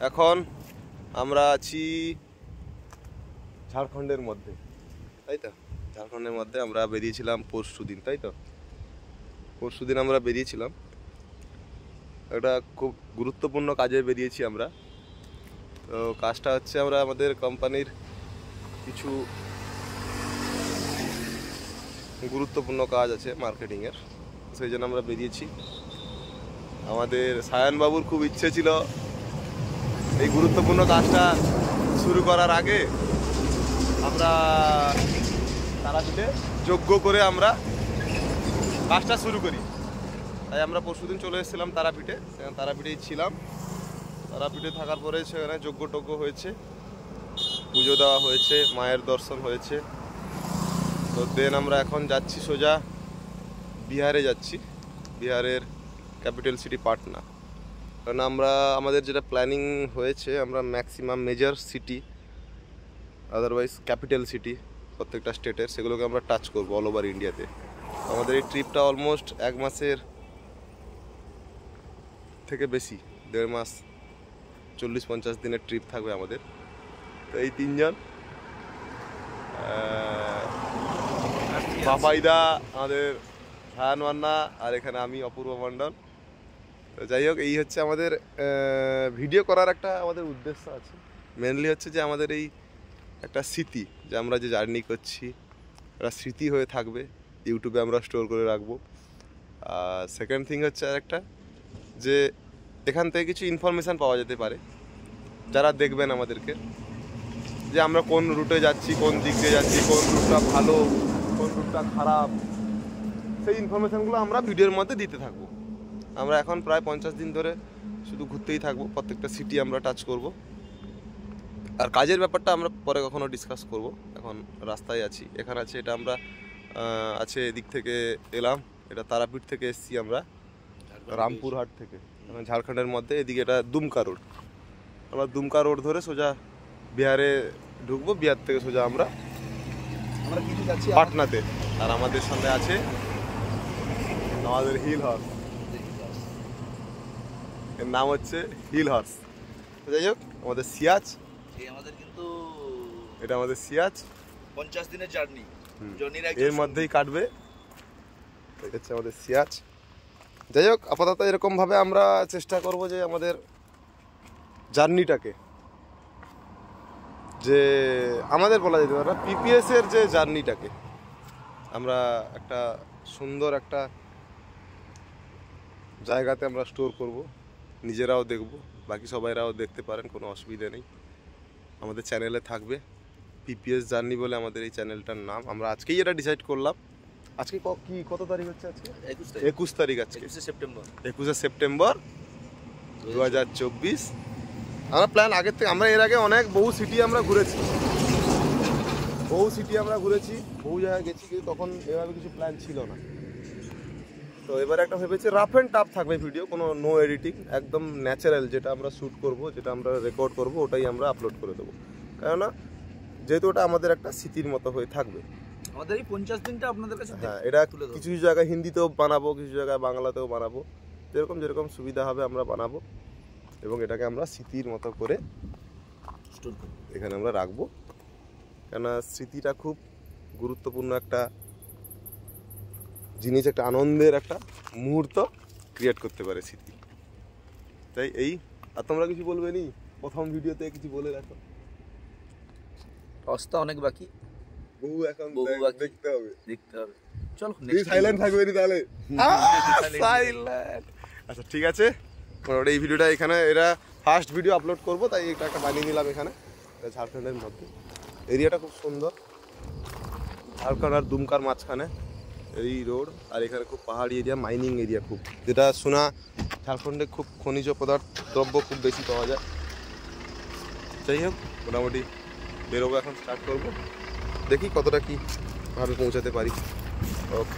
এখন আমরা আছি ঝাড়খণ্ডের মধ্যে, তাই তো? ঝাড়খণ্ডের মধ্যে আমরা বেরিয়েছিলাম পরশুদিন, তাই তো? পরশুদিন আমরা বেরিয়েছিলাম, একটা খুব গুরুত্বপূর্ণ কাজে বেরিয়েছি আমরা। তো কাজটা হচ্ছে আমরা আমাদের কোম্পানির কিছু গুরুত্বপূর্ণ কাজ আছে মার্কেটিংয়ের, সেই জন্য আমরা বেরিয়েছি। আমাদের সায়নবাবুর খুব ইচ্ছে ছিল এই গুরুত্বপূর্ণ কাজটা শুরু করার আগে আমরা তারাপীঠে যজ্ঞ করে আমরা কাজটা শুরু করি। তাই আমরা পরশুদিন চলে এসেছিলাম তারাপীঠে, সেখানে তারাপীঠেই ছিলাম। তারাপীঠে থাকার পরে সেখানে যজ্ঞ টজ্ঞ হয়েছে, পুজো দেওয়া হয়েছে, মায়ের দর্শন হয়েছে। তো দেন আমরা এখন যাচ্ছি সোজা বিহারে যাচ্ছি, বিহারের ক্যাপিটাল সিটি পাটনা। কারণ আমরা আমাদের যেটা প্ল্যানিং হয়েছে, আমরা maximum major city otherwise capital city প্রত্যেকটা স্টেটের, সেগুলোকে আমরা টাচ করবো অল ওভার ইন্ডিয়াতে। আমাদের এই ট্রিপটা অলমোস্ট 1 মাসের থেকে বেশি, 1.5 মাস, 40-50 দিনের ট্রিপ থাকবে আমাদের। তো এই তিনজন, বাপাইদা, আমাদের সায়ান মান্না, আর এখানে আমি অপূর্ব মণ্ডল। তো যাই হোক, এই হচ্ছে আমাদের ভিডিও করার একটা আমাদের উদ্দেশ্য আছে। মেনলি হচ্ছে যে আমাদের এই একটা স্মৃতি, যে আমরা যে জার্নি করছি একটা স্মৃতি হয়ে থাকবে, ইউটিউবে আমরা স্টোর করে রাখবো। আর সেকেন্ড থিং হচ্ছে আর একটা, যে এখান থেকে কিছু ইনফরমেশান পাওয়া যেতে পারে যারা দেখবেন আমাদেরকে, যে আমরা কোন রুটে যাচ্ছি, কোন দিক দিয়ে যাচ্ছি, কোন রুটটা ভালো, কোন রুটটা খারাপ, সেই ইনফরমেশানগুলো আমরা ভিডিওর মধ্যে দিতে থাকবো। আমরা এখন প্রায় 50 দিন ধরে শুধু ঘুরতেই থাকবো, প্রত্যেকটা সিটি আমরা টাচ করব। আর কাজের ব্যাপারটা আমরা পরে কখনো ডিসকাস করব। এখন রাস্তায় আছি, এখানে আছে, এটা আমরা আছে এদিক থেকে এলাম, এটা তারাপীঠ থেকে এসছি আমরা, রামপুরহাট থেকে, ঝাড়খণ্ডের মধ্যে। এদিকে এটা দুমকা রোড, আমরা দুমকা রোড ধরে সোজা বিহারে ঢুকবো। বিহার থেকে সোজা আমরা কিছু যাচ্ছি পাটনাতে। আর আমাদের সামনে আছে আমাদের হিল হর্স, এর নাম হচ্ছে হিল হর্স। যাই হোক, আমাদের সিয়াজ, এটা আমাদের সিয়াজ 50 দিনের জার্নি, এর মধ্যেই কাটবে। এটা হচ্ছে আমাদের সিয়াজ। যাই হোক, আপাতত এরকমভাবে আমরা চেষ্টা করব যে আমাদের জার্নিটাকে, যে আমাদের বলা যেতে পারে পিপিএস এর যে জার্নিটাকে আমরা একটা সুন্দর একটা জায়গাতে আমরা স্টোর করব, নিজেরাও দেখব, বাকি সবাইরাও দেখতে পারেন, কোনো অসুবিধা নেই। আমাদের চ্যানেলে থাকবে পিপিএস জার্নি বলে আমাদের এই চ্যানেলটার নাম। আমরা আজকেই এটা ডিসাইড করলাম। আজকে কি কত তারিখ হচ্ছে? আজকে 21 তারিখ। আজকে 21 সেপ্টেম্বর 2024। আমরা প্ল্যান আগের থেকে, আমরা এর আগে বহু সিটি আমরা ঘুরেছি, বহু জায়গায় গেছি, কিন্তু তখন এভাবে কিছু প্ল্যান ছিল না। তো এবারে একটা ভেবেছি রাফ অ্যান্ড টাফ থাকবে ভিডিও, কোনো নো এডিটিং, একদম ন্যাচারাল, যেটা আমরা শ্যুট করব, যেটা আমরা রেকর্ড করব, ওটাই আমরা আপলোড করে দেবো। কেননা যেহেতু ওটা আমাদের একটা স্মৃতির মতো হয়ে থাকবে। আমাদের এই 50 দিনটা আপনাদের কাছে, হ্যাঁ, এটা কিছু জায়গায় হিন্দিতেও বানাবো, কিছু জায়গায় বাংলাতেও বানাবো, যেরকম সুবিধা হবে আমরা বানাবো, এবং এটাকে আমরা স্মৃতির মতো করে স্টোর করব, এখানে আমরা রাখবো। কেননা স্মৃতিটা খুব গুরুত্বপূর্ণ একটা জিনিস, একটা আনন্দের একটা মুহূর্ত ক্রিয়েট করতে পারে স্মৃতি। তাই এই, আর তোমরা কিছু বলবে নি? প্রথম ভিডিওতে কিছু বলে রাখো। রাস্তা অনেক বাকি, বহু এখন দেখতে হবে। চলো, সাইলেন্ট থাকবে নি তাহলে? সাইলেন্ট। আচ্ছা, ঠিক আছে, এই ভিডিওটা এখানে, এরা ফার্স্ট ভিডিও আপলোড করবো, তাই এটা একটা বানিয়ে নিলাম এখানে। ঝাড়খণ্ডের মধ্যে এরিয়াটা খুব সুন্দর, ঝাড়খণ্ড আর দুমকার মাঝখানে এই রোড। আর এখানে খুব পাহাড়ি এরিয়া, মাইনিং এরিয়া খুব, যেটা শোনা ঝাড়খণ্ডে খুব খনিজ দ্রব্য খুব বেশি পাওয়া যায়। যাই হোক, মোটামুটি বেরোবো, এখন স্টার্ট করবো, দেখি কতটা কী ভাবে পৌঁছাতে পারি। ওকে।